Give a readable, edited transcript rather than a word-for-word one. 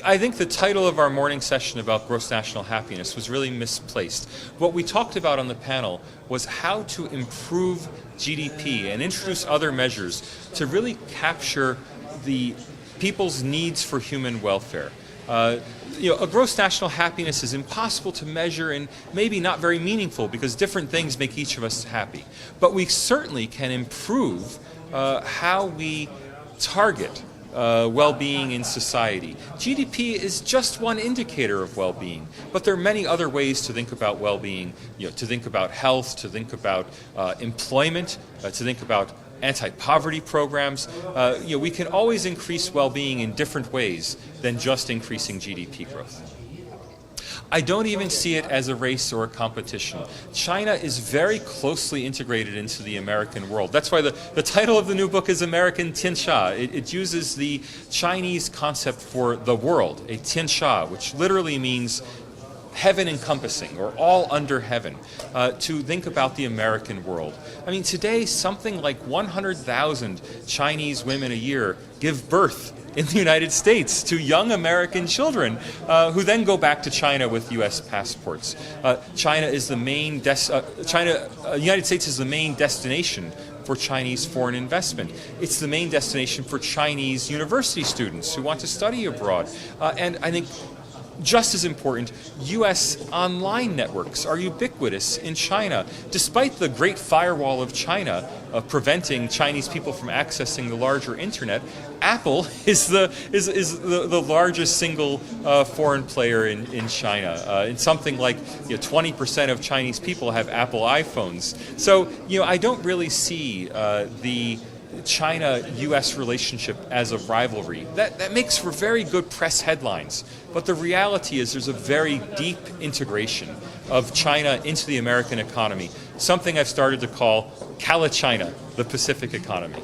I think the title of our morning session about gross national happiness was really misplaced. What we talked about on the panel was how to improve GDP and introduce other measures to really capture the people's needs for human welfare. A gross national happiness is impossible to measure and maybe not very meaningful because different things make each of us happy. But we certainly can improve how we target well-being in society. GDP is just one indicator of well-being, but there are many other ways to think about well-being, to think about health, to think about employment, to think about anti-poverty programs. We can always increase well-being in different ways than just increasing GDP growth. I don't even see it as a race or a competition. China is very closely integrated into the American world. That's why the title of the new book is American Tiansha. It uses the Chinese concept for the world, a Tiansha, which literally means heaven encompassing, or all under heaven, to think about the American world. I mean, today something like 100,000 Chinese women a year give birth in the United States to young American children who then go back to China with U.S. passports. United States is the main destination for Chinese foreign investment. It's the main destination for Chinese university students who want to study abroad. And I think just as important, U.S. online networks are ubiquitous in China. Despite the Great Firewall of China preventing Chinese people from accessing the larger internet, Apple is the largest single foreign player in China. And something like 20% of Chinese people have Apple iPhones. So I don't really see the China-U.S. relationship as a rivalry. That makes for very good press headlines. But the reality is there's a very deep integration of China into the American economy, something I've started to call Cala-China, the Pacific economy.